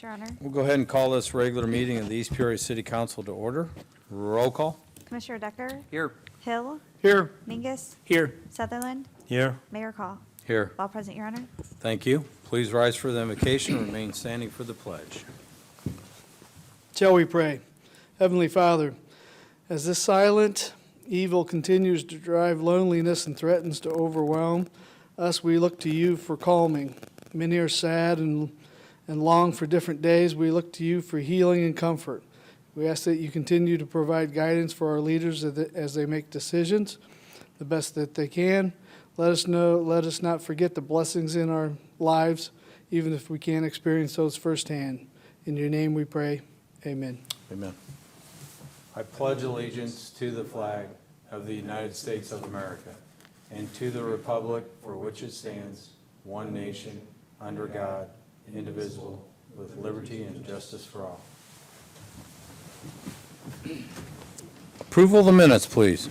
Your Honor. We'll go ahead and call this regular meeting of the East Peoria City Council to order. Roll call. Commissioner Decker? Here. Hill? Here. Mingus? Here. Sutherland? Here. Mayor Call? Here. All present, Your Honor. Thank you. Please rise for the invocation and remain standing for the pledge. Shall we pray? Heavenly Father, as this silent evil continues to drive loneliness and threatens to overwhelm us, we look to you for calming. Many are sad and long for different days. We look to you for healing and comfort. We ask that you continue to provide guidance for our leaders as they make decisions the best that they can. Let us not forget the blessings in our lives, even if we can't experience those firsthand. In your name we pray. Amen. Amen. I pledge allegiance to the flag of the United States of America and to the republic for which it stands, one nation, under God, indivisible, with liberty and justice for all. Approval of the minutes, please.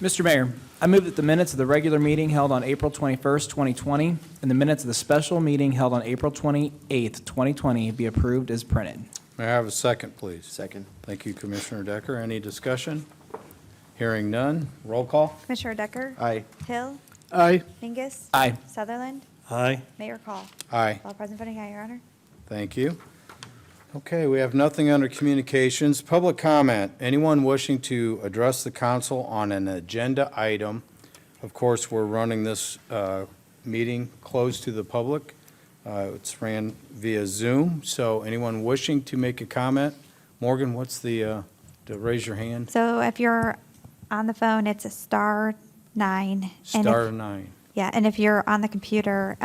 Mr. Mayor, I move that the minutes of the regular meeting held on April 21st, 2020, and the minutes of the special meeting held on April 28th, 2020 be approved as printed. May I have a second, please? Second. Thank you, Commissioner Decker. Any discussion? Hearing none. Roll call. Commissioner Decker? Aye. Hill? Aye. Mingus? Aye. Sutherland? Aye. Mayor Call? Aye. All present, voting aye, Your Honor. Thank you. Okay, we have nothing under communications. Public comment. Anyone wishing to address the council on an agenda item? Of course, we're running this meeting closed to the public. It's ran via Zoom, so anyone wishing to make a comment? Morgan, what's to raise your hand? So if you're on the phone, it's a *9. Star 9. Yeah, and if you're on the computer,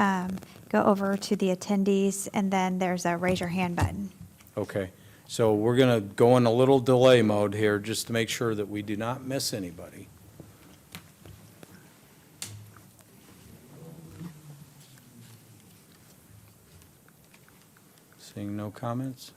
go over to the attendees, and then there's a raise your hand button. Okay, so we're going to go in a little delay mode here just to make sure that we do not miss anybody. Seeing no comments?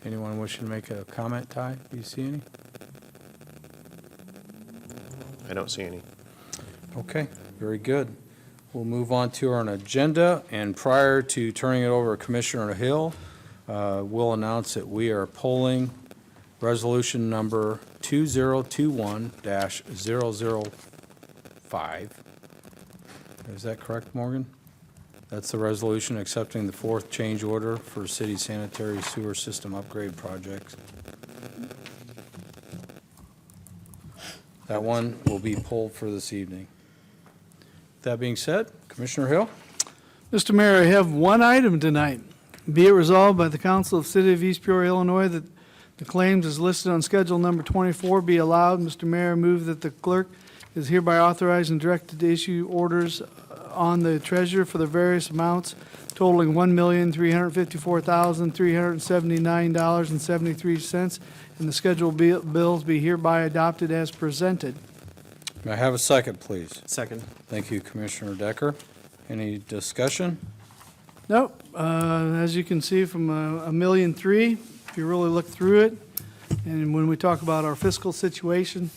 Anyone wishing to make a comment, Ty? Do you see any? I don't see any. Okay, very good. We'll move on to our agenda, and prior to turning it over to Commissioner Hill, we'll announce that we are polling resolution number 2021-005. Is that correct, Morgan? That's the resolution accepting the fourth change order for city sanitary sewer system upgrade projects. That one will be pulled for this evening. That being said, Commissioner Hill? Mr. Mayor, I have one item tonight. Be it resolved by the Council of the City of East Peoria, Illinois, that the claims as listed on Schedule Number 24 be allowed. Mr. Mayor, I move that the clerk is hereby authorized and directed to issue orders on the treasurer for the various amounts totaling $1,354,379.73, and the scheduled bills be hereby adopted as presented. May I have a second, please? Second. Thank you, Commissioner Decker. Any discussion? Nope. As you can see from a million three, if you really look through it, and when we talk about our fiscal situation,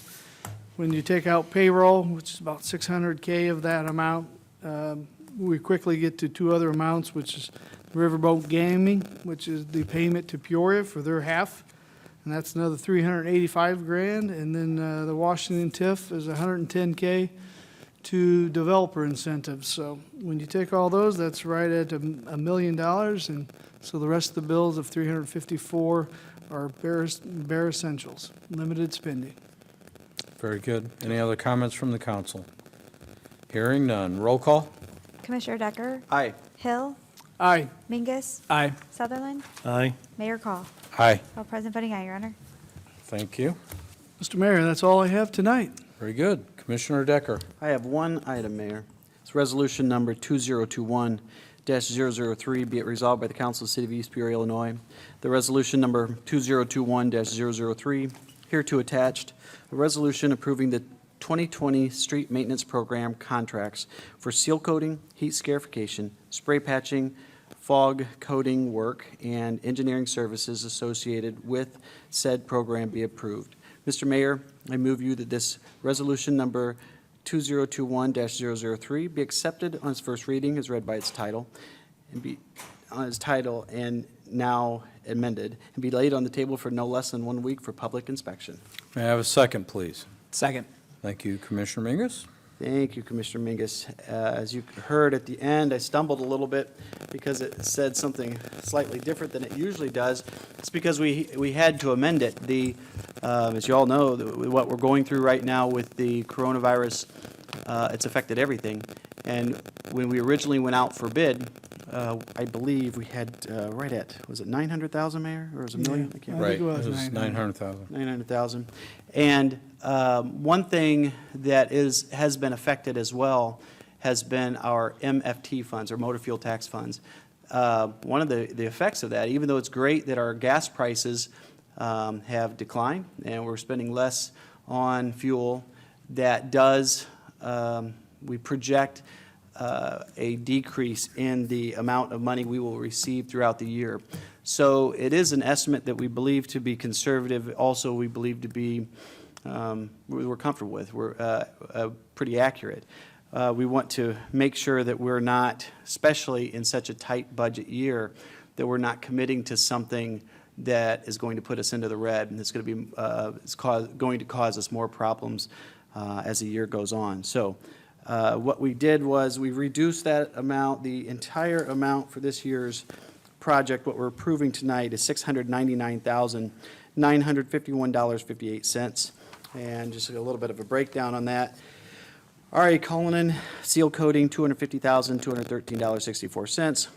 when you take out payroll, which is about 600K of that amount, we quickly get to two other amounts, which is Riverboat Gaming, which is the payment to Peoria for their half, and that's another 385 grand, and then the Washington TIF is 110K to developer incentives. So when you take all those, that's right at $1 million, and so the rest of the bills of 354 are bare essentials, limited spending. Very good. Any other comments from the council? Hearing none. Roll call? Commissioner Decker? Aye. Hill? Aye. Mingus? Aye. Sutherland? Aye. Mayor Call? Aye. All present, voting aye, Your Honor. Thank you. Mr. Mayor, that's all I have tonight. Very good. Commissioner Decker. I have one item, Mayor. It's resolution number 2021 2021-003, be it resolved by the Council of the City of East Peoria, Illinois. The resolution number 2021-003, hereto attached, a resolution approving the 2020 street maintenance program contracts for seal coating, heat scarification, spray patching, fog coating work, and engineering services associated with said program be approved. Mr. Mayor, I move you that this resolution number 2021-003 be accepted on its first reading as read by its title, and be on its title and now amended, and be laid on the table for no less than 1 week for public inspection. May I have a second, please? Second. Thank you, Commissioner Mingus. Thank you, Commissioner Mingus. As you heard at the end, I stumbled a little bit because it said something slightly different than it usually does. It's because we had to amend it. As you all know, what we're going through right now with the coronavirus, it's affected everything. And when we originally went out for bid, I believe we had right at, was it 900,000, Mayor, or was it a million? I can't remember. I Right, think it was it was 900,000. 900,000. 900,000. And one thing that has been affected as well has been our MFT funds, or motor fuel tax funds. One of the effects of that, even though it's great that our gas prices have declined and we're spending less on fuel, that does, we project a decrease in the amount of money we will receive throughout the year. So it is an estimate that we believe to be conservative, also we believe to be, we're comfortable with, we're pretty accurate. We want to make sure that we're not, especially in such a tight budget year, that we're not committing to something that is going to put us into the red, and it's going to be, going to cause us more problems as the year goes on. So what we did was we reduced that amount, the entire amount for this year's project. What we're approving tonight is $699,951.58. And just a little bit of a breakdown on that. R.A. Cullinan, seal coating, $250,213.64.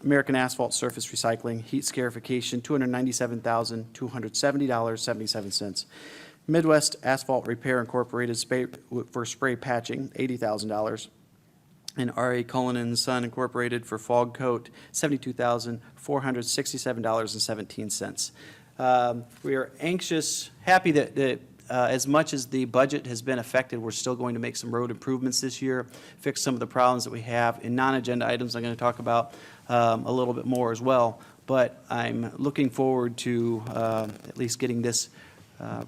American Asphalt Surface Recycling, heat scarification, $297,270.77. Midwest Asphalt Repair Incorporated for spray patching, $80,000. And R.A. Cullinan and Son Incorporated for fog coat, $72,467.17. We are anxious, happy that as much as the budget has been affected, we're still going to make some road improvements this year, fix some of the problems that we have. In non-agenda items, I'm going to talk about a little bit more as well. But I'm looking forward to at least getting this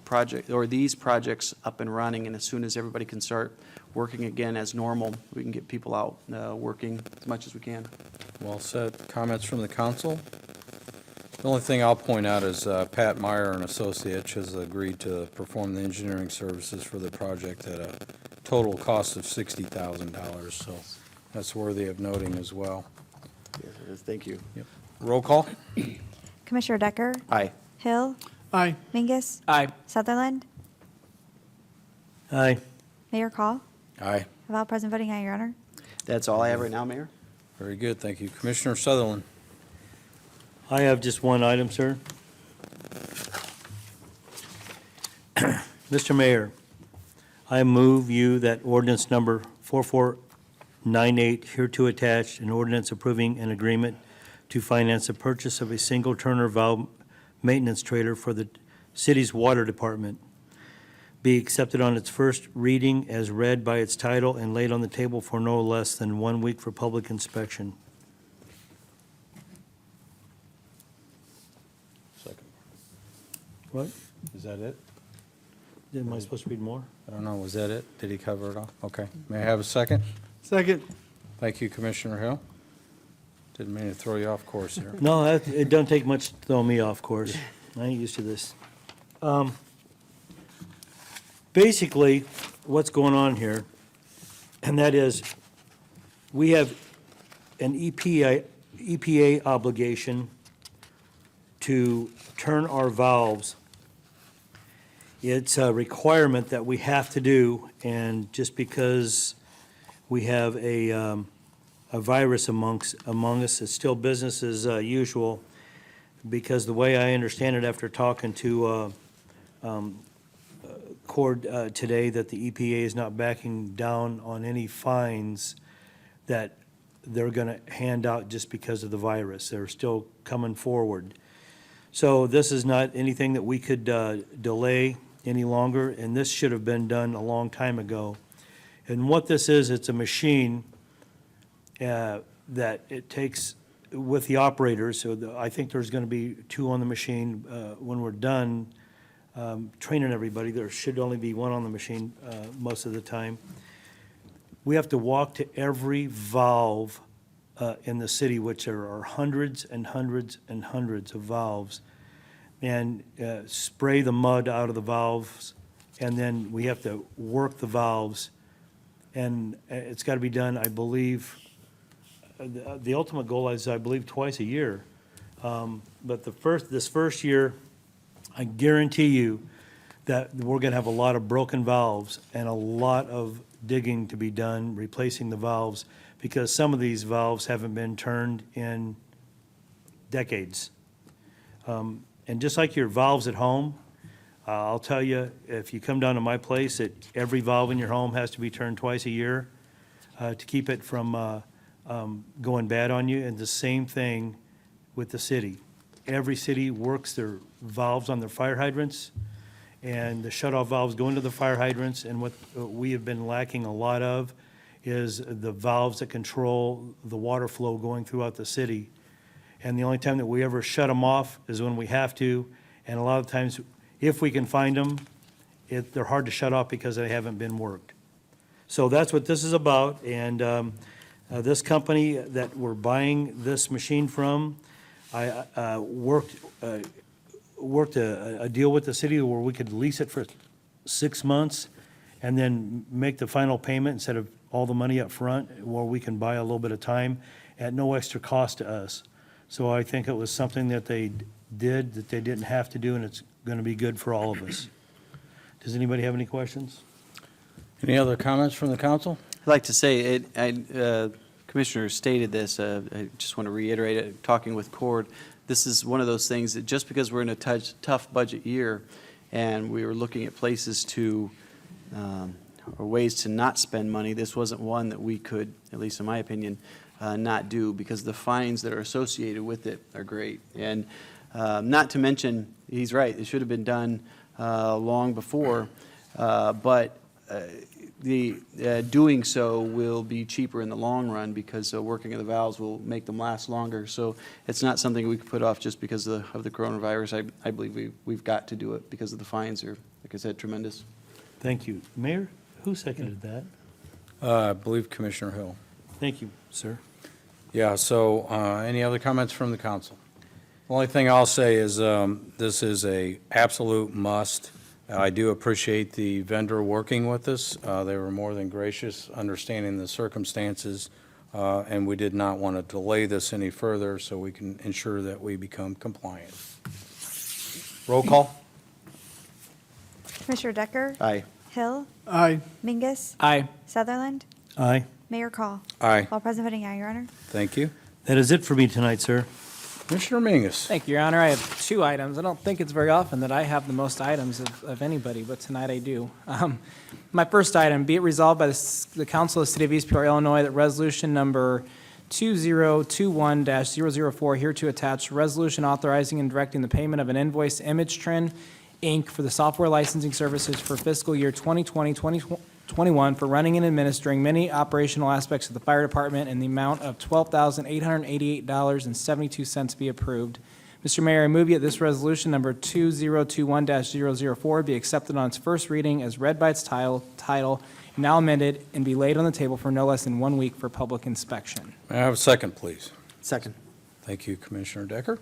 project, or these projects, up and running, and as soon as everybody can start working again as normal, we can get people out working as much as we can. Well said. Comments from the council? The only thing I'll point out is Pat Meyer and Associates has agreed to perform the engineering services for the project at a total cost of $60,000, so that's worthy of noting as well. Yes, it is. Thank you. Yep. Roll call? Commissioner Decker? Aye. Hill? Aye. Mingus? Aye. Sutherland? Aye. Mayor Call? Aye. Have all present voting, aye, Your Honor. That's all I have right now, Mayor. Very good, thank you. Commissioner Sutherland? I have just one item, sir. Mr. Mayor, I move you that ordinance number 4498, hereto attached, an ordinance approving an agreement to finance the purchase of a single Turner valve maintenance trailer for the city's water department, be accepted on its first reading as read by its title and laid on the table for no less than 1 week for public inspection. Second. What? Is that it? Am I supposed to read more? I don't know, was that it? Did he cover it all? Okay. May I have a second? Second. Thank you, Commissioner Hill. Didn't mean to throw you off course here. No, it doesn't take much to throw me off course. I ain't used to this. Basically, what's going on here, and that is, we have an EPA obligation to turn our valves. It's a requirement that we have to do, and just because we have a virus among us, it's still business as usual, because the way I understand it after talking to Cord today, that the EPA is not backing down on any fines that they're going to hand out just because of the virus. They're still coming forward. So this is not anything that we could delay any longer, and this should have been done a long time ago. And what this is, it's a machine that it takes with the operators. So I think there's going to be 2 on the machine when we're done training everybody. There should only be 1 on the machine most of the time. We have to walk to every valve in the city, which there are hundreds and hundreds and hundreds of valves, and spray the mud out of the valves, and then we have to work the valves. And it's got to be done, I believe, the ultimate goal is, I believe, twice a year. But this first year, I guarantee you that we're going to have a lot of broken valves and a lot of digging to be done, replacing the valves, because some of these valves haven't been turned in decades. And just like your valves at home, I'll tell you, if you come down to my place, every valve in your home has to be turned twice a year to keep it from going bad on you. And the same thing with the city. Every city works their valves on their fire hydrants, and the shut-off valves go into the fire hydrants. And what we have been lacking a lot of is the valves that control the water flow going throughout the city. And the only time that we ever shut them off is when we have to. And a lot of times, if we can find them, they're hard to shut off because they haven't been worked. So that's what this is about. And this company that we're buying this machine from, I worked a deal with the city where we could lease it for 6 months and then make the final payment instead of all the money up front, where we can buy a little bit of time at no extra cost to us. So I think it was something that they did that they didn't have to do, and it's going to be good for all of us. Does anybody have any questions? Any other comments from the council? I'd like to say, Commissioner stated this, I just want to reiterate it, talking with Cord, this is one of those things that just because we're in a tough budget year and we were looking at places to, or ways to not spend money, this wasn't one that we could, at least in my opinion, not do, because the fines that are associated with it are great. And not to mention, he's right, it should have been done long before, but doing so will be cheaper in the long run, because working of the valves will make them last longer. So it's not something we could put off just because of the coronavirus. I believe we've got to do it because of the fines are, like I said, tremendous. Thank you. Mayor, who seconded that? I believe Commissioner Hill. Thank you, sir. Yeah, so any other comments from the council? The only thing I'll say is this is a absolute must. I do appreciate the vendor working with us. They were more than gracious, understanding the circumstances, and we did not want to delay this any further so we can ensure that we become compliant. Roll call? Commissioner Decker? Aye. Hill? Aye. Mingus? Aye. Sutherland? Aye. Mayor Call? Aye. All present voting aye, Your Honor. Thank you. That is it for me tonight, sir. Commissioner Mingus? Thank you, Your Honor. I have 2 items. I don't think it's very often that I have the most items of anybody, but tonight I do. My first item, be it resolved by the Council of the City of East Peoria, Illinois, that resolution number 2021-004, here to attach resolution authorizing and directing the payment of an invoice to Image Trend, Inc. for the software licensing services for fiscal year 2020-2021 for running and administering many operational aspects of the fire department in the amount of $12,888.72 be approved. Mr. Mayor, I move that this resolution number 2021-004 be accepted on its first reading as read by its title, now amended, and be laid on the table for no less than 1 week for public inspection. May I have a second, please? Second. Thank you, Commissioner Decker.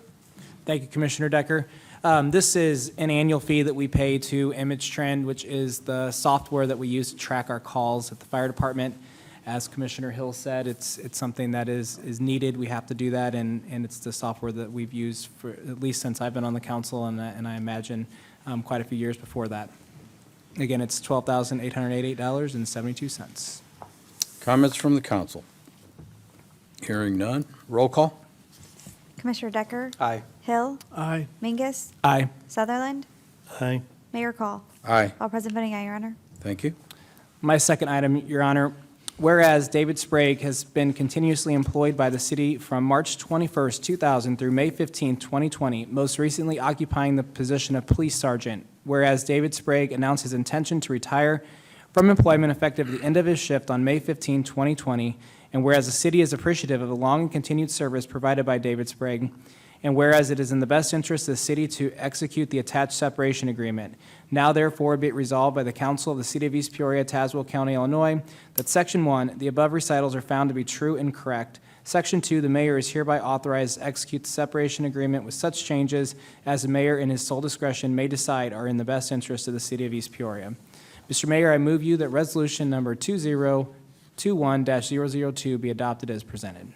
Thank you, Commissioner Decker. This is an annual fee that we pay to Image Trend, which is the software that we use to track our calls at the fire department. As Commissioner Hill said, it's something that is needed. We have to do that, and it's the software that we've used for at least since I've been on the council, and I imagine quite a few years before that. Again, it's $12,888.72. Comments from the council? Hearing none. Roll call? Commissioner Decker? Aye. Hill? Aye. Mingus? Aye. Sutherland? Aye. Mayor Call? Aye. All present voting aye, Your Honor. Thank you. My second item, Your Honor, Whereas David Sprague has been continuously employed by the city from March 21st, 2000 through May 15, 2020, most recently occupying the position of police sergeant. Whereas David Sprague announced his intention to retire from employment effective at the end of his shift on May 15, 2020, and whereas the city is appreciative of the long and continued service provided by David Sprague, and whereas it is in the best interest of the city to execute the attached separation agreement, now therefore be it resolved by the Council of the City of East Peoria, Tazewell County, Illinois, that Section 1, the above recitals are found to be true and correct. Section 2, the mayor is hereby authorized to execute the separation agreement with such changes as the mayor in his sole discretion may decide are in the best interest of the City of East Peoria. Mr. Mayor, I move you that resolution number 2021-002 be adopted as presented.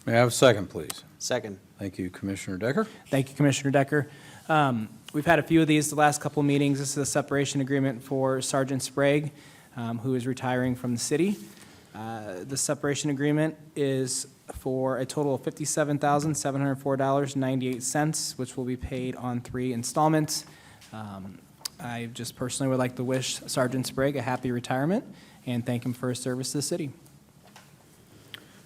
May I have a second, please? Second. Thank you, Commissioner Decker. Thank you, Commissioner Decker. We've had a few of these the last couple of meetings. This is a separation agreement for Sergeant Sprague, who is retiring from the city. The separation agreement is for a total of $57,704.98, which will be paid on 3 installments. I just personally would like to wish Sergeant Sprague a happy retirement and thank him for his service to the city.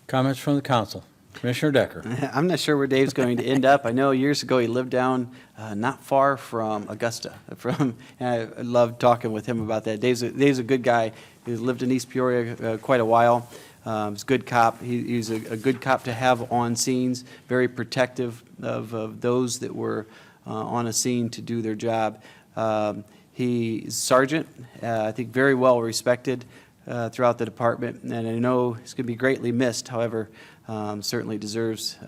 Comments from the council? Commissioner Decker. I'm not sure where Dave's going to end up. I know years ago he lived down not far from Augusta. And I love talking with him about that. Dave's a good guy. He's lived in East Peoria quite a while. He's a good cop. He's a good cop to have on scenes, very protective of those that were on a scene to do their job. He's sergeant, I think very well respected throughout the department, and I know he's going to be greatly missed. However, certainly deserves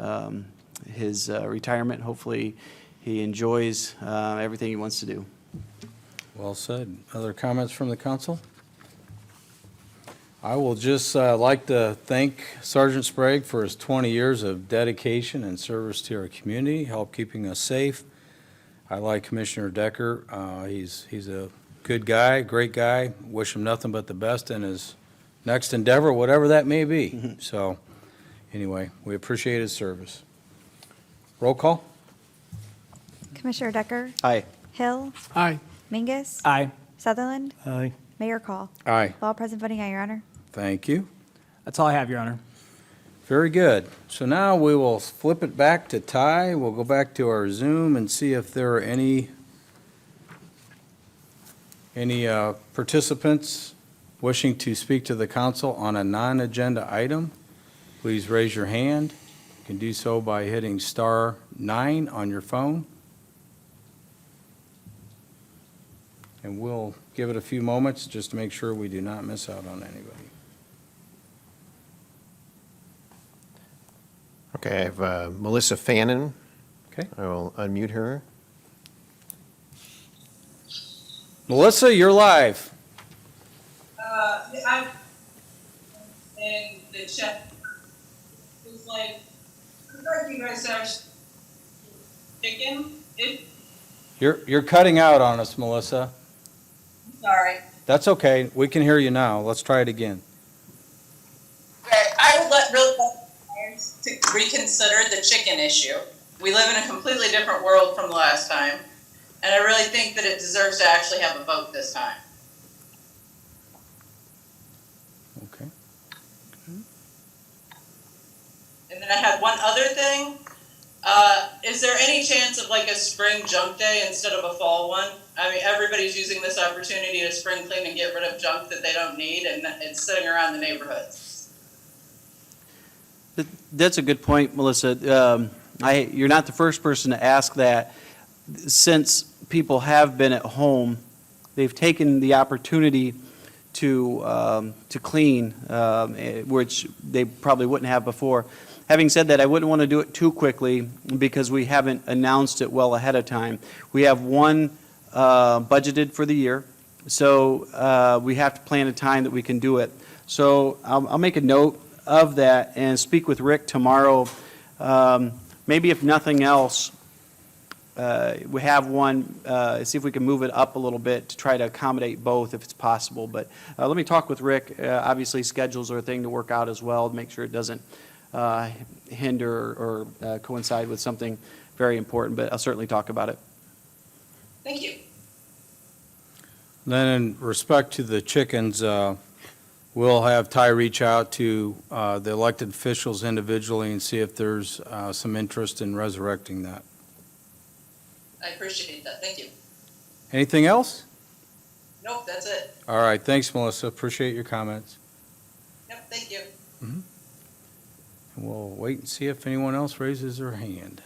his retirement. Hopefully, he enjoys everything he wants to do. Well said. Other comments from the council? I will just like to thank Sergeant Sprague for his 20 years of dedication and service to our community, help keeping us safe. I like Commissioner Decker. He's a good guy, great guy. Wish him nothing but the best in his next endeavor, whatever that may be. So, anyway, we appreciate his service. Roll call? Commissioner Decker? Aye. Hill? Aye. Mingus? Aye. Sutherland? Aye. Mayor Call? Aye. All present voting aye, Your Honor. Thank you. That's all I have, Your Honor. Very good. So now we will flip it back to Ty. We'll go back to our Zoom and see if there are any participants wishing to speak to the council on a non-agenda item. Please raise your hand. You can do so by hitting *9 on your phone. And we'll give it a few moments just to make sure we do not miss out on anybody. Okay, I have Melissa Fannin. Okay. I will unmute her. Melissa, you're live. I'm in the chat. It's like you guys have chicken. You're cutting out on us, Melissa. Sorry. That's okay. We can hear you now. Let's try it again. Okay, I would really like to reconsider the chicken issue. We live in a completely different world from the last time, and I really think that it deserves to actually have a vote this time. Okay. And then I had one other thing. Is there any chance of like a spring junk day instead of a fall one? I mean, everybody's using this opportunity to spring clean and get rid of junk that they don't need, and it's sitting around the neighborhoods. That's a good point, Melissa. You're not the first person to ask that. Since people have been at home, they've taken the opportunity to clean, which they probably wouldn't have before. Having said that, I wouldn't want to do it too quickly because we haven't announced it well ahead of time. We have one budgeted for the year, so we have to plan a time that we can do it. So I'll make a note of that and speak with Rick tomorrow. Maybe if nothing else, we have one, see if we can move it up a little bit to try to accommodate both if it's possible. But let me talk with Rick. Obviously, schedules are a thing to work out as well to make sure it doesn't hinder or coincide with something very important. But I'll certainly talk about it. Thank you. Then in respect to the chickens, we'll have Ty reach out to the elected officials individually and see if there's some interest in resurrecting that. I appreciate that. Thank you. Anything else? Nope, that's it. All right, thanks, Melissa. Appreciate your comments. Yep, thank you. And we'll wait and see if anyone else raises their hand.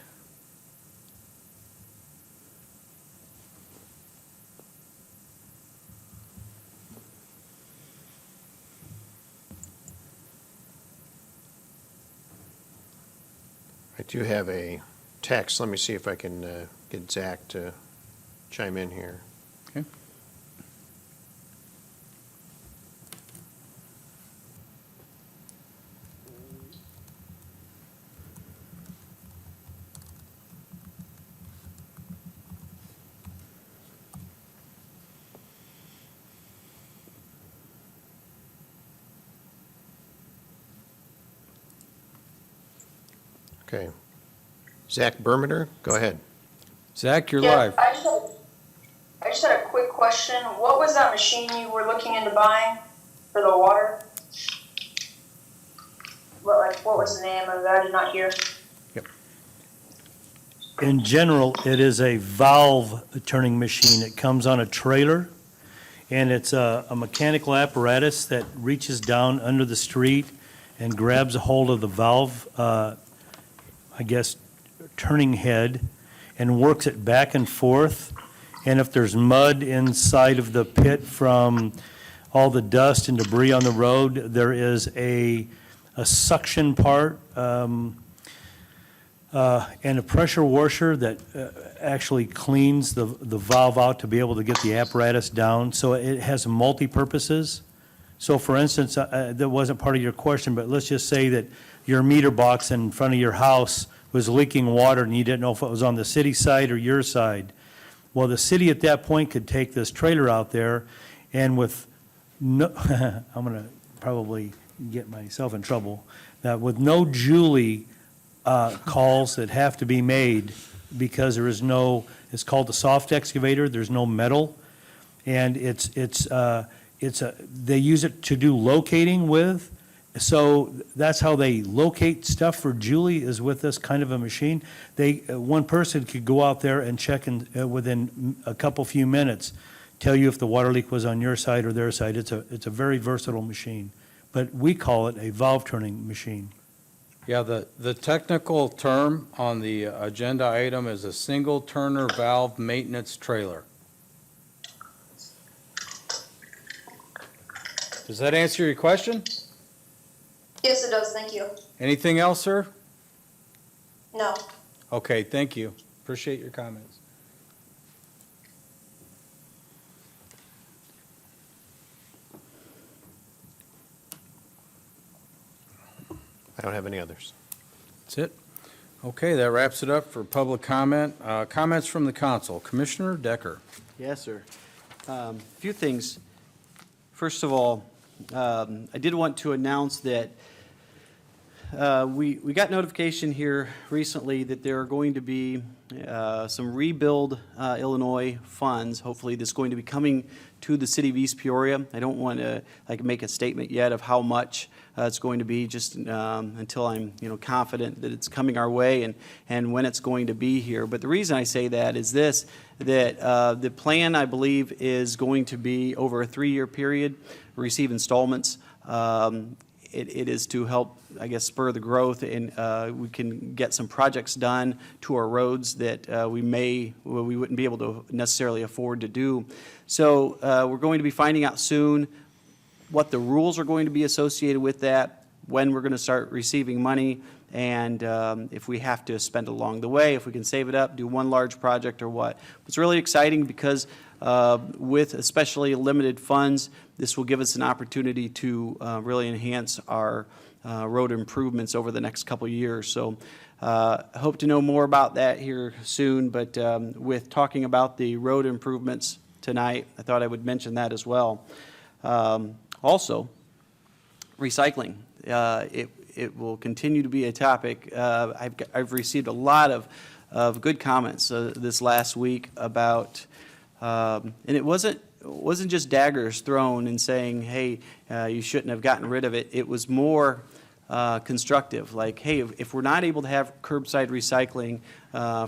I do have a text. Let me see if I can get Zach to chime in here. Okay. Okay. Zach Bermeter, go ahead. Zach, you're Yeah, live. I just had a quick question. What was that machine you were looking into buying for the water? What was the name of it? I did not hear. In general, it is a valve turning machine. It comes on a trailer, and it's a mechanical apparatus that reaches down under the street and grabs a hold of the valve, I guess, turning head, and works it back and forth. And if there's mud inside of the pit from all the dust and debris on the road, there is a suction part and a pressure washer that actually cleans the valve out to be able to get the apparatus down. So it has multi-purposes. So for instance, that wasn't part of your question, but let's just say that your meter box in front of your house was leaking water and you didn't know if it was on the city side or your side. Well, the city at that point could take this trailer out there and with no, I'm going to probably get myself in trouble, that with no Julie calls that have to be made because there is no, it's called the soft excavator, there's no metal, and they use it to do locating with. So that's how they locate stuff for Julie, is with this kind of a machine. One person could go out there and check within a few minutes, tell you if the water leak was on your side or their side. It's a very versatile machine, but we call it a valve turning machine. Yeah, the technical term on the agenda item is a single turner valve maintenance trailer. Does that answer your question? Yes, it does. Thank you. Anything else, sir? No. Okay, thank you. Appreciate your comments. I don't have any others. That's it. Okay, that wraps it up for public comment. Comments from the council. Commissioner Decker. Yes, sir. A few things. First of all, I did want to announce that we got notification here recently that there are going to be some Rebuild Illinois funds, hopefully, that's going to be coming to the city of East Peoria. I don't want to make a statement yet of how much it's going to be, just until I'm confident that it's coming our way and when it's going to be here. But the reason I say that is this, that the plan, I believe, is going to be over a 3-year period, receive installments. It is to help, I guess, spur the growth, and we can get some projects done to our roads that we wouldn't be able to necessarily afford to do. So we're going to be finding out soon what the rules are going to be associated with that, when we're going to start receiving money, and if we have to spend along the way, if we can save it up, do one large project or what. It's really exciting because with especially limited funds, this will give us an opportunity to really enhance our road improvements over the next couple of years. So I hope to know more about that here soon, but with talking about the road improvements tonight, I thought I would mention that as well. Also, recycling. It will continue to be a topic. I've received a lot of good comments this last week about, and it wasn't wasn't just daggers thrown and saying, hey, you shouldn't have gotten rid of it. It was more constructive, like, hey, if we're not able to have curbside recycling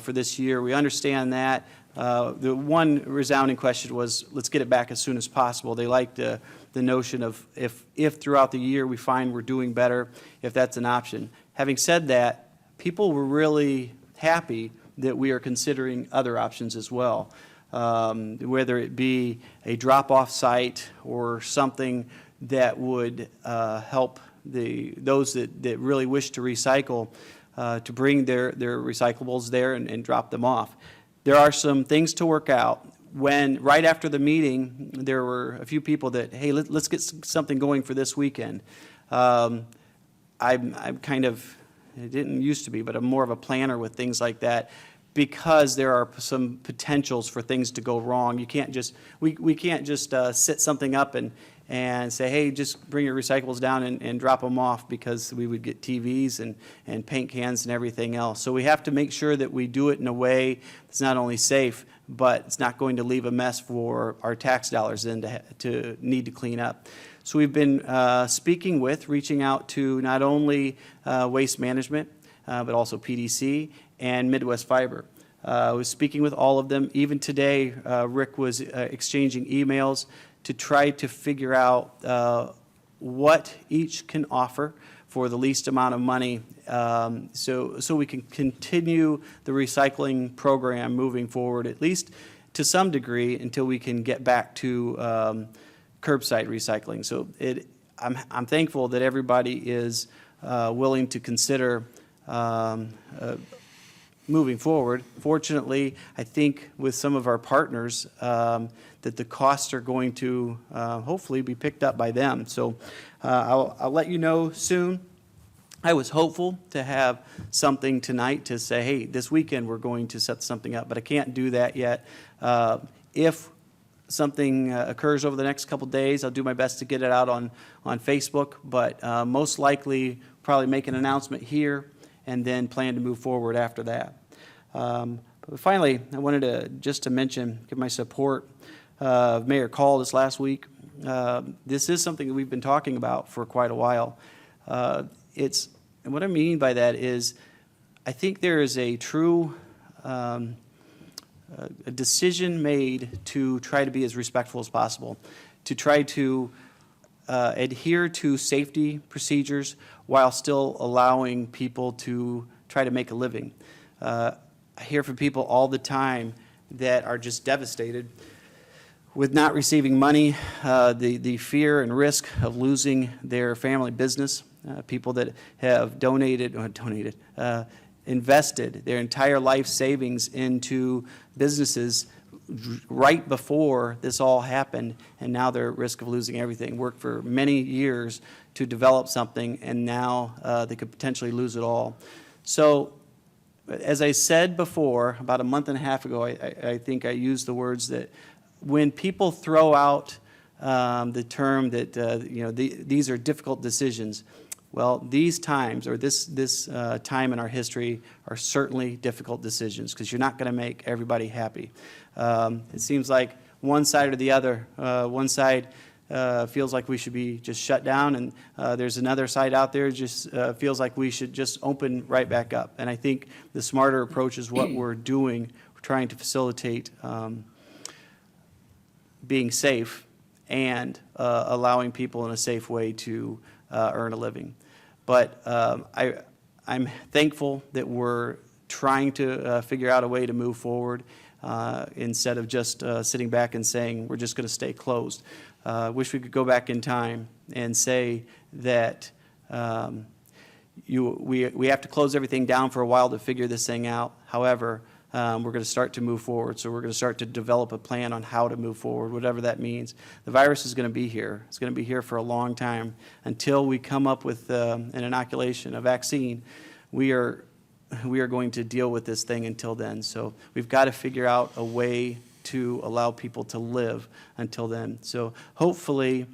for this year, we understand that. The one resounding question was, let's get it back as soon as possible. They liked the notion of if throughout the year we find we're doing better, if that's an option. Having said that, people were really happy that we are considering other options as well, whether it be a drop-off site or something that would help those that really wish to recycle to bring their recyclables there and drop them off. There are some things to work out. When, right after the meeting, there were a few people that, hey, let's get something going for this weekend. I'm kind of, it didn't used to be, but I'm more of a planner with things like that because there are some potentials for things to go wrong. You can't just, we can't just set something up and say, hey, just bring your recyclables down and drop them off, because we would get TVs and paint cans and everything else. So we have to make sure that we do it in a way that's not only safe, but it's not going to leave a mess for our tax dollars then to need to clean up. So we've been reaching out to not only Waste Management, but also PDC and Midwest Fiber. I was speaking with all of them. Even today, Rick was exchanging emails to try to figure out what each can offer for the least amount of money, so we can continue the recycling program moving forward, at least to some degree, until we can get back to curbside recycling. So I'm thankful that everybody is willing to consider moving forward. Fortunately, I think with some of our partners, that the costs are going to hopefully be picked up by them. So I'll let you know soon. I was hopeful to have something tonight to say, hey, this weekend we're going to set something up, but I can't do that yet. If something occurs over the next couple days, I'll do my best to get it out on Facebook, but most likely probably make an announcement here and then plan to move forward after that. But finally, I wanted to mention, give my support of Mayor Call this last week. This is something that we've been talking about for quite a while. And what I mean by that is, I think there is a true a decision made to try to be as respectful as possible, to try to adhere to safety procedures while still allowing people to try to make a living. I hear from people all the time that are just devastated with not receiving money, the fear and risk of losing their family business, people that have invested their entire life savings into businesses right before this all happened, and now they're at risk of losing everything. Worked for many years to develop something, and now they could potentially lose it all. So, as I said before, about a month and a half ago, I think I used the words that when people throw out the term that these are difficult decisions, well, these times, or this time in our history, are certainly difficult decisions, because you're not going to make everybody happy. It seems like one side or the other. One side feels like we should be just shut down, and there's another side out there just feels like we should just open right back up. And I think the smarter approach is what we're doing. We're trying to facilitate being safe and allowing people in a safe way to earn a living. But I'm thankful that we're trying to figure out a way to move forward instead of just sitting back and saying we're just going to stay closed. Wish we could go back in time and say that we have to close everything down for a while to figure this thing out. However, we're going to start to move forward. So we're going to start to develop a plan on how to move forward, whatever that means. The virus is going to be here. It's going to be here for a long time. Until we come up with an inoculation, a vaccine, we are going to deal with this thing until then. So we've got to figure out a way to allow people to live until then. So hopefully,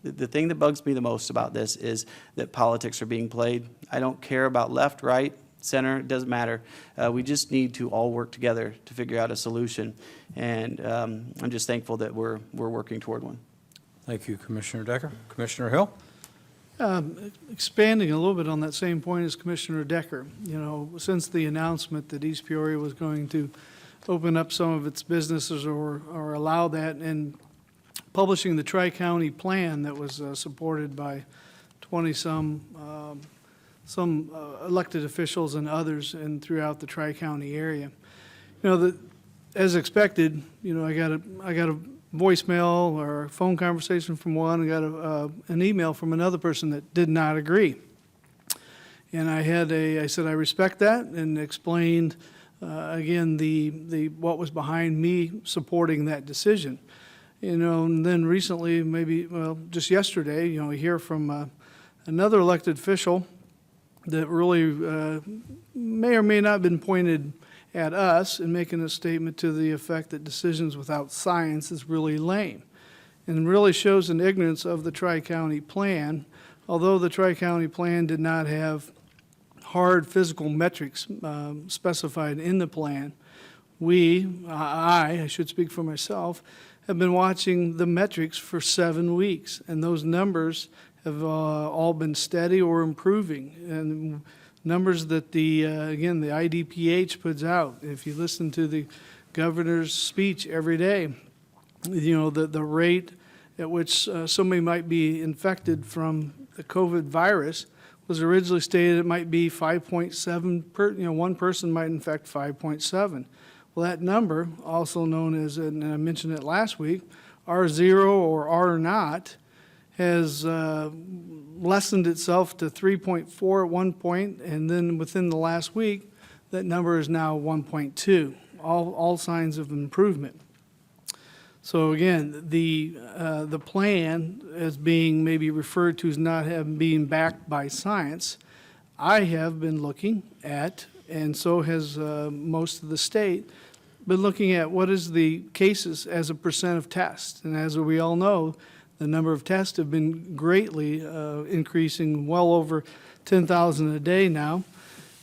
the thing that bugs me the most about this is that politics are being played. I don't care about left, right. center, it doesn't matter. We just need to all work together to figure out a solution. And I'm just thankful that we're working toward one. Thank you, Commissioner Decker. Commissioner Hill? Expanding a little bit on that same point as Commissioner Decker, you know, since the announcement that East Peoria was going to open up some of its businesses or allow that, and publishing the Tri-County plan that was supported by 20-some elected officials and others and throughout the Tri-County area. You know, as expected, you know, I got a voicemail or a phone conversation from one, I got an email from another person that did not agree. And I said, I respect that, and explained, again, what was behind me supporting that decision. You know, and then recently, just yesterday, you know, we hear from another elected official that really may or may not have been pointed at us and making a statement to the effect that decisions without science is really lame, and really shows an ignorance of the Tri-County plan. Although the Tri-County plan did not have hard physical metrics specified in the plan, I should speak for myself, have been watching the metrics for 7 weeks, and those numbers have all been steady or improving. And numbers that again, the IDPH puts out, if you listen to the governor's speech every day, you know, the rate at which somebody might be infected from the COVID virus was originally stated it might be 5.7 one person might infect 5.7. Well, that number, also known as, and I mentioned it last week, R0 or R naught, has lessened itself to 3.4 at one point, and then within the last week, that number is now 1.2, all signs of improvement. So again, the plan as being maybe referred to as not being backed by science, I have been looking at, and so has most of the state, been looking at what is the cases as a percent of tests. And as we all know, the number of tests have been greatly increasing, well over 10,000 a day now.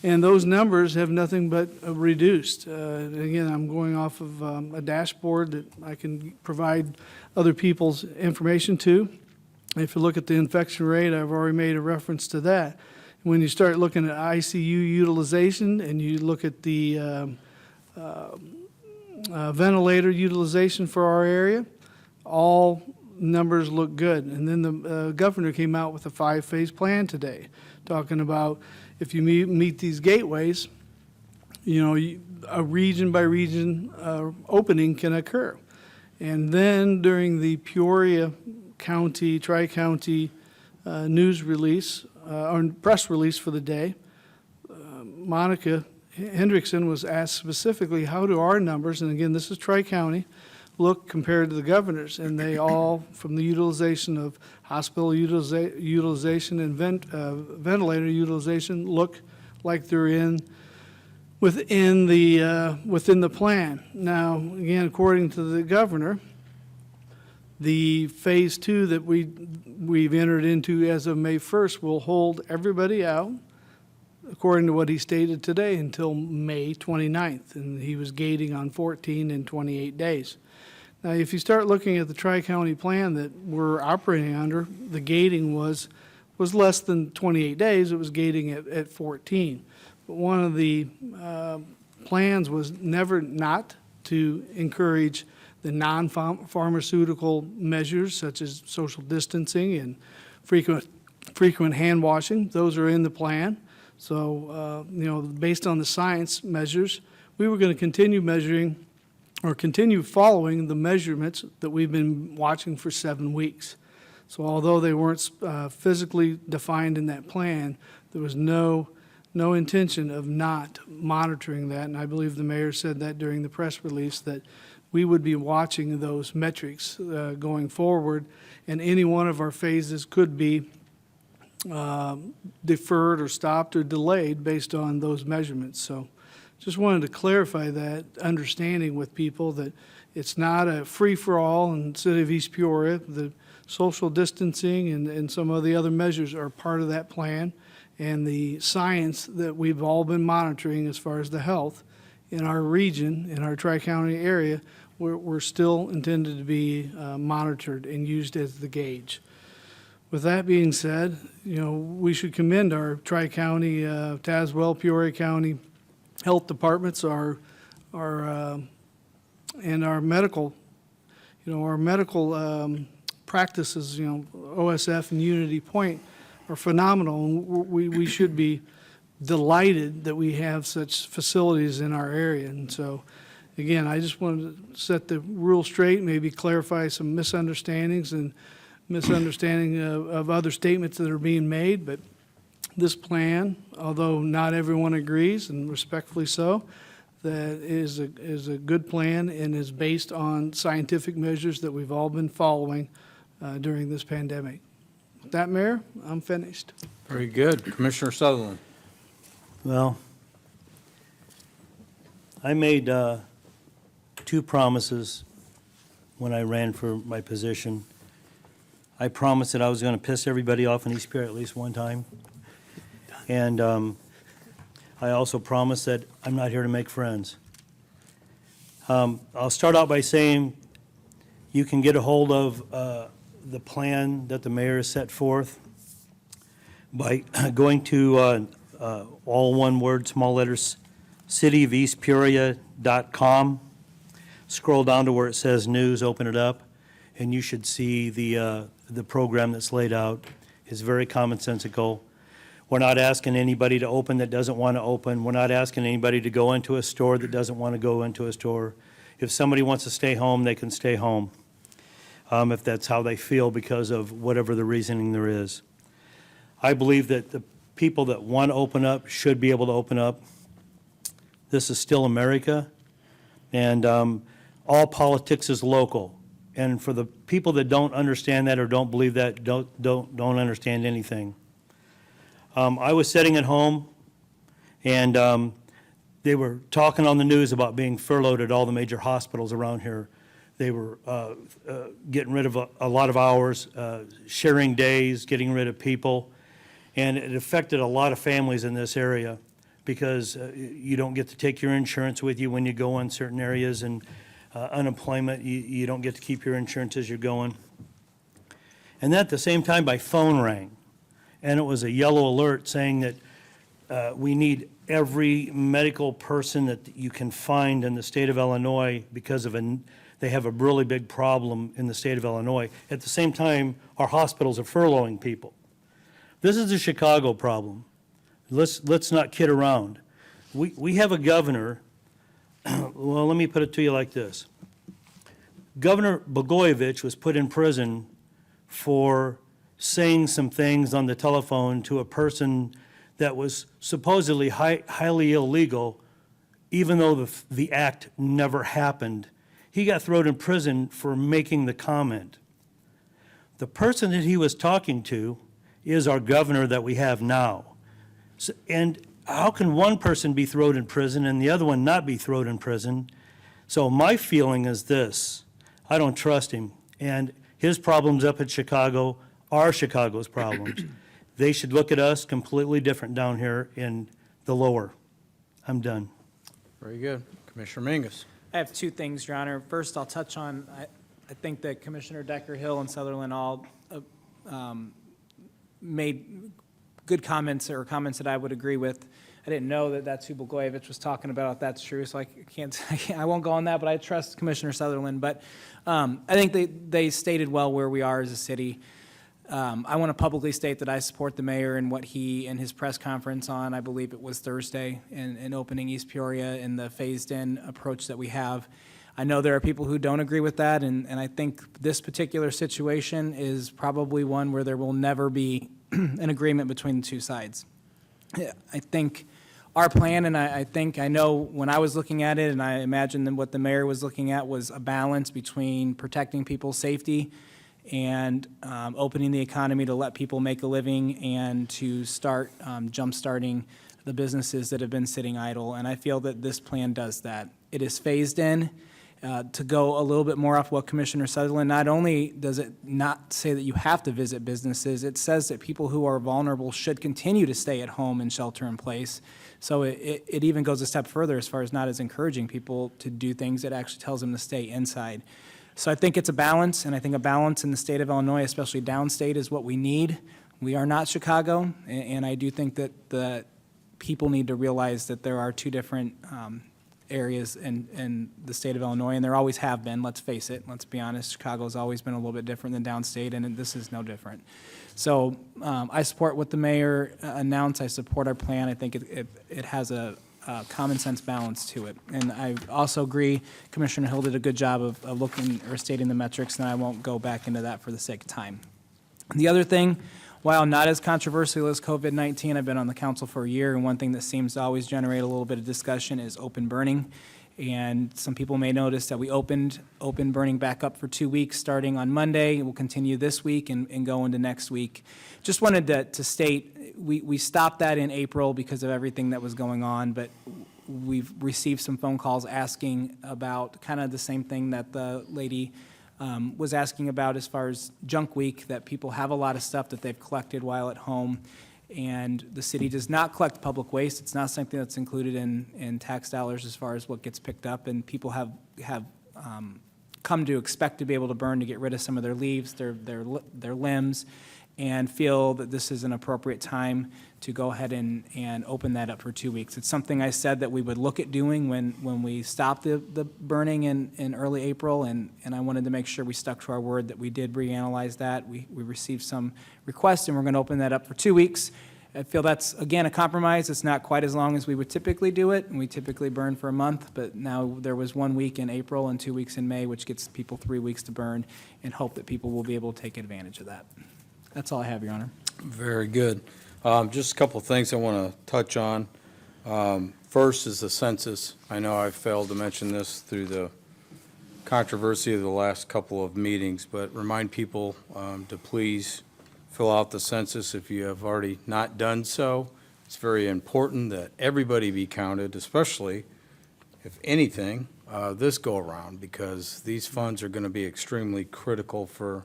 And those numbers have nothing but reduced. Again, I'm going off of a dashboard that I can provide other people's information to. If you look at the infection rate, I've already made a reference to that. When you start looking at ICU utilization and you look at the ventilator utilization for our area, all numbers look good. And then the governor came out with a 5-phase plan today, talking about if you meet these gateways, you know, a region by region opening can occur. And then during the Peoria County, Tri-County news release, or press release for the day, Monica Hendrickson was asked specifically, how do our numbers, and again, this is Tri-County, look compared to the governor's? And they all, from the utilization of hospital utilization and ventilator utilization, look like they're within the plan. Now, again, according to the governor, the phase 2 that we've entered into as of May 1st will hold everybody out, according to what he stated today, until May 29th, and he was gating on 14 and 28 days. Now, if you start looking at the Tri-County plan that we're operating under, the gating was less than 28 days. It was gating at 14. But one of the plans was never not to encourage the non-pharmaceutical measures such as social distancing and frequent hand washing. Those are in the plan. So, you know, based on the science measures, we were going to continue measuring or continue following the measurements that we've been watching for 7 weeks. So although they weren't physically defined in that plan, there was no intention of not monitoring that. And I believe the mayor said that during the press release, that we would be watching those metrics going forward, and any one of our phases could be deferred or stopped or delayed based on those measurements. So just wanted to clarify that understanding with people, that it's not a free-for-all in the city of East Peoria. The social distancing and some of the other measures are part of that plan, and the science that we've all been monitoring as far as the health in our region, in our Tri-County area, we're still intended to be monitored and used as the gauge. With that being said, we should commend our Tri-County, Tazewell, Peoria County health departments, and our medical, practices, OSF and Unity Point are phenomenal. And we should be delighted that we have such facilities in our area. And so, again, I just wanted to set the rule straight, maybe clarify some misunderstandings and misunderstanding of other statements that are being made. But this plan, although not everyone agrees, and respectfully so, that is a good plan and is based on scientific measures that we've all been following during this pandemic. With that, Mayor, I'm finished. Very good. Commissioner Sutherland. Well, I made 2 promises when I ran for my position. I promised that I was going to piss everybody off in East Peoria at least one time. And I also promised that I'm not here to make friends. I'll start out by saying you can get a hold of the plan that the mayor has set forth by going to all one word, small letters, cityofeastpeoria.com. Scroll down to where it says news, open it up, and you should see the program that's laid out. It's very commonsensical. We're not asking anybody to open that doesn't want to open. We're not asking anybody to go into a store that doesn't want to go into a store. If somebody wants to stay home, they can stay home, if that's how they feel because of whatever the reasoning there is. I believe that the people that want to open up should be able to open up. This is still America, and all politics is local. And for the people that don't understand that or don't believe that, don't understand anything. I was sitting at home, and they were talking on the news about being furloughed at all the major hospitals around here. They were getting rid of a lot of hours, sharing days, getting rid of people, and it affected a lot of families in this area because you don't get to take your insurance with you when you go in certain areas, and unemployment, you don't get to keep your insurance as you're going. And then at the same time, my phone rang, and it was a yellow alert saying that we need every medical person that you can find in the state of Illinois because of they have a really big problem in the state of Illinois. At the same time, our hospitals are furloughing people. This is a Chicago problem. Let's not kid around. We have a governor. Well, let me put it to you like this. Governor Blagojevich was put in prison for saying some things on the telephone to a person that was supposedly highly illegal, even though the act never happened. He got thrown in prison for making the comment. The person that he was talking to is our governor that we have now. And how can one person be thrown in prison and the other one not be thrown in prison? So my feeling is this: I don't trust him. And his problems up at Chicago are Chicago's problems. They should look at us completely different down here in the lower. I'm done. Very good. Commissioner Mingus. I have 2 things, Your Honor. First, I'll touch on, I think that Commissioner Decker, Hill, and Sutherland all made good comments or comments that I would agree with. I didn't know that that's who Blagojevich was talking about, if that's true, so I won't go on that, but I trust Commissioner Sutherland. But I think they stated well where we are as a city. I want to publicly state that I support the mayor and what he, in his press conference on, I believe it was Thursday, in opening East Peoria and the phased-in approach that we have. I know there are people who don't agree with that, and I think this particular situation is probably one where there will never be an agreement between the two sides. I think our plan, and I know when I was looking at it, and I imagine that what the mayor was looking at was a balance between protecting people's safety and opening the economy to let people make a living and to start jump-starting the businesses that have been sitting idle. And I feel that this plan does that. It is phased in. To go a little bit more off what Commissioner Sutherland, not only does it not say that you have to visit businesses, it says that people who are vulnerable should continue to stay at home and shelter in place. So it even goes a step further as far as not as encouraging people to do things. It actually tells them to stay inside. So I think it's a balance, and I think a balance in the state of Illinois, especially downstate, is what we need. We are not Chicago, and I do think that the people need to realize that there are two different areas in the state of Illinois, and there always have been, let's face it, let's be honest. Chicago's always been a little bit different than downstate, and this is no different. So I support what the mayor announced. I support our plan. I think it has a common sense balance to it. And I also agree, Commissioner Hill did a good job of looking or stating the metrics, and I won't go back into that for the sake of time. The other thing, while not as controversial as COVID-19, I've been on the council for a year, and one thing that seems to always generate a little bit of discussion is open burning. And some people may notice that we opened open burning back up for 2 weeks starting on Monday. We'll continue this week and go into next week. Just wanted to state, we stopped that in April because of everything that was going on, but we've received some phone calls asking about kind of the same thing that the lady was asking about as far as junk week, that people have a lot of stuff that they've collected while at home, and the city does not collect public waste. It's not something that's included in tax dollars as far as what gets picked up, and people have come to expect to be able to burn to get rid of some of their leaves, their limbs, and feel that this is an appropriate time to go ahead and open that up for 2 weeks. It's something I said that we would look at doing when we stopped the burning in early April, and I wanted to make sure we stuck to our word that we did reanalyze that. We received some requests, and we're going to open that up for 2 weeks. I feel that's, again, a compromise. It's not quite as long as we would typically do it, and we typically burn for a month, but now there was 1 week in April and 2 weeks in May, which gets people 3 weeks to burn, and hope that people will be able to take advantage of that. That's all I have, Your Honor. Very good. Just a couple of things I want to touch on. First is the census. I know I failed to mention this through the controversy of the last couple of meetings, but remind people to please fill out the census if you have already not done so. It's very important that everybody be counted, especially, if anything, this go-around, because these funds are going to be extremely critical for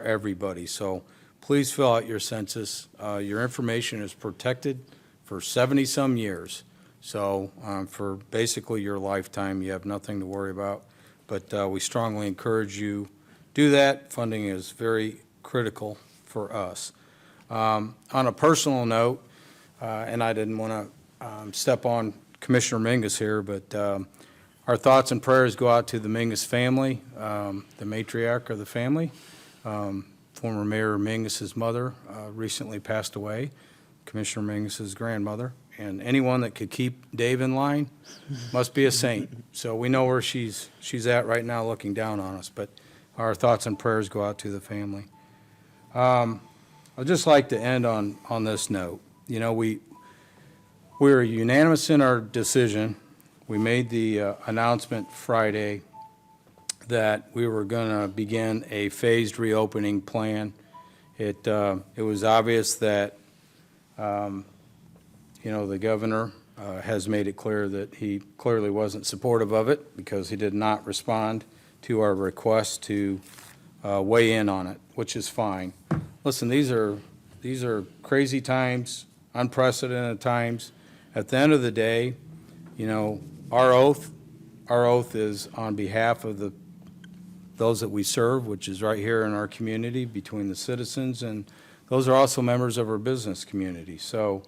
everybody. So please fill out your census. Your information is protected for 70-some years. So for basically your lifetime, you have nothing to worry about. But we strongly encourage you do that. Funding is very critical for us. On a personal note, and I didn't want to step on Commissioner Mingus here, but our thoughts and prayers go out to the Mingus family, the matriarch of the family. Former Mayor Mingus's mother recently passed away, Commissioner Mingus's grandmother, and anyone that could keep Dave in line must be a saint. So we know where she's at right now, looking down on us, but our thoughts and prayers go out to the family. I'd just like to end on this note. You know, we were unanimous in our decision. We made the announcement Friday that we were going to begin a phased reopening plan. It was obvious that, you know, the governor has made it clear that he clearly wasn't supportive of it because he did not respond to our request to weigh in on it, which is fine. Listen, these are crazy times, unprecedented times. At the end of the day, you know, our oath is on behalf of those that we serve, which is right here in our community between the citizens, and those are also members of our business community. So,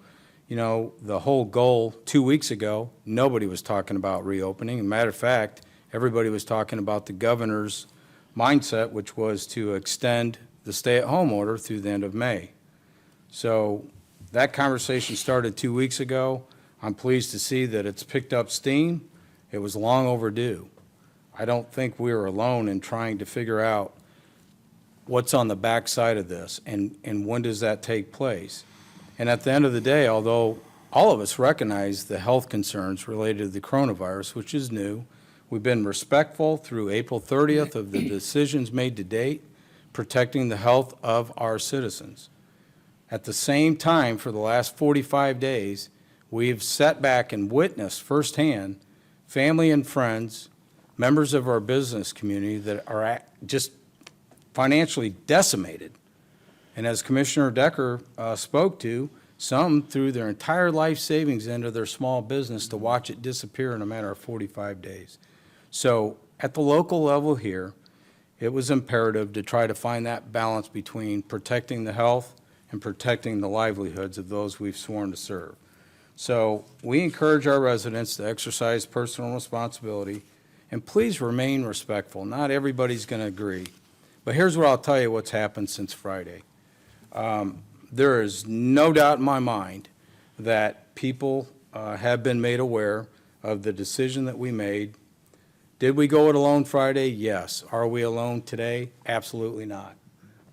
you know, the whole goal 2 weeks ago, nobody was talking about reopening. As a matter of fact, everybody was talking about the governor's mindset, which was to extend the stay-at-home order through the end of May. So that conversation started 2 weeks ago. I'm pleased to see that it's picked up steam. It was long overdue. I don't think we are alone in trying to figure out what's on the backside of this and when does that take place. And at the end of the day, although all of us recognize the health concerns related to the coronavirus, which is new, we've been respectful through April 30th of the decisions made to date, protecting the health of our citizens. At the same time, for the last 45 days, we've sat back and witnessed firsthand family and friends members of our business community that are just financially decimated. And as Commissioner Decker spoke to, some threw their entire life savings into their small business to watch it disappear in a matter of 45 days. So at the local level here, it was imperative to try to find that balance between protecting the health and protecting the livelihoods of those we've sworn to serve. So we encourage our residents to exercise personal responsibility, and please remain respectful. Not everybody's going to agree. But here's what I'll tell you what's happened since Friday. There is no doubt in my mind that people have been made aware of the decision that we made. Did we go it alone Friday? Yes. Are we alone today? Absolutely not.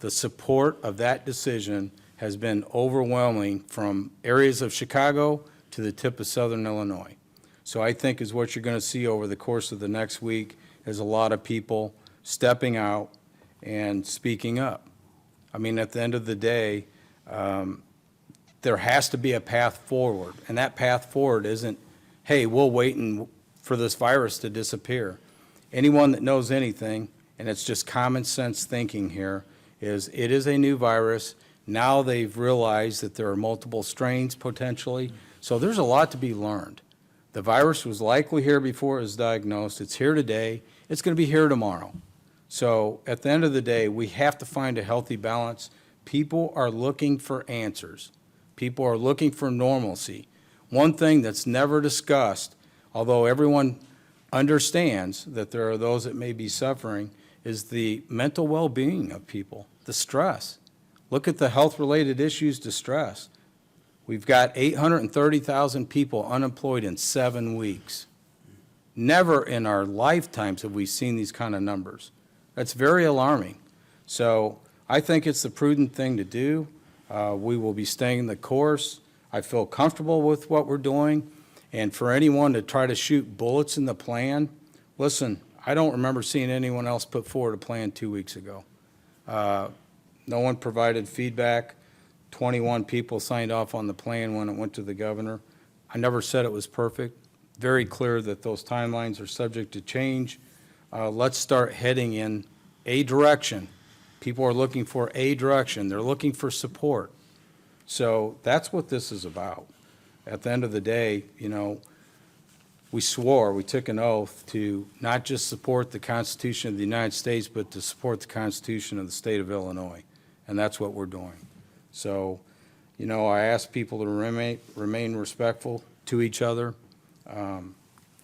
The support of that decision has been overwhelming from areas of Chicago to the tip of southern Illinois. So I think is what you're going to see over the course of the next week is a lot of people stepping out and speaking up. I mean, at the end of the day, there has to be a path forward, and that path forward isn't, hey, we'll wait for this virus to disappear. Anyone that knows anything, and it's just common sense thinking here, is it is a new virus. Now they've realized that there are multiple strains potentially, so there's a lot to be learned. The virus was likely here before it was diagnosed. It's here today. It's going to be here tomorrow. So at the end of the day, we have to find a healthy balance. People are looking for answers. People are looking for normalcy. One thing that's never discussed, although everyone understands that there are those that may be suffering, is the mental well-being of people, the stress. Look at the health-related issues to stress. We've got 830,000 people unemployed in 7 weeks. Never in our lifetimes have we seen these kind of numbers. That's very alarming. So I think it's the prudent thing to do. We will be staying the course. I feel comfortable with what we're doing. And for anyone to try to shoot bullets in the plan, listen, I don't remember seeing anyone else put forward a plan 2 weeks ago. No one provided feedback. 21 people signed off on the plan when it went to the governor. I never said it was perfect. Very clear that those timelines are subject to change. Let's start heading in a direction. People are looking for a direction. They're looking for support. So that's what this is about. At the end of the day, you know, we took an oath to not just support the Constitution of the United States, but to support the Constitution of the state of Illinois. And that's what we're doing. So, you know, I ask people to remain respectful to each other,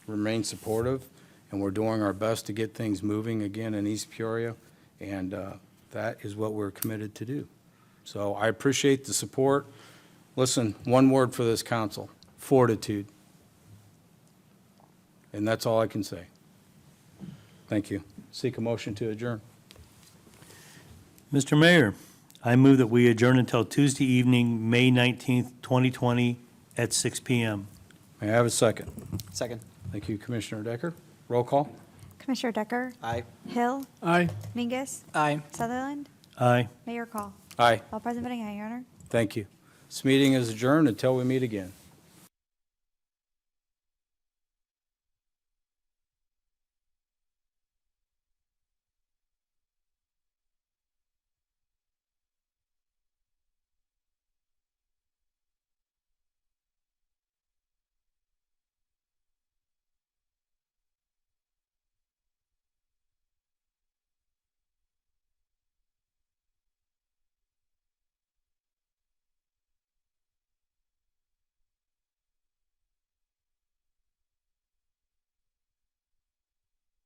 remain supportive, and we're doing our best to get things moving again in East Peoria, and that is what we're committed to do. So I appreciate the support. Listen, one word for this council: fortitude. And that's all I can say. Thank you. Seek a motion to adjourn. Mr. Mayor, I move that we adjourn until Tuesday evening, May 19th, 2020, at 6 p.m. May I have a second? Second. Thank you, Commissioner Decker. Roll call. Commissioner Decker? Aye. Hill? Aye. Mingus? Aye. Sutherland? Aye. Mayor Call? Aye. All present voting aye, Your Honor. Thank you. This meeting is adjourned until we meet again.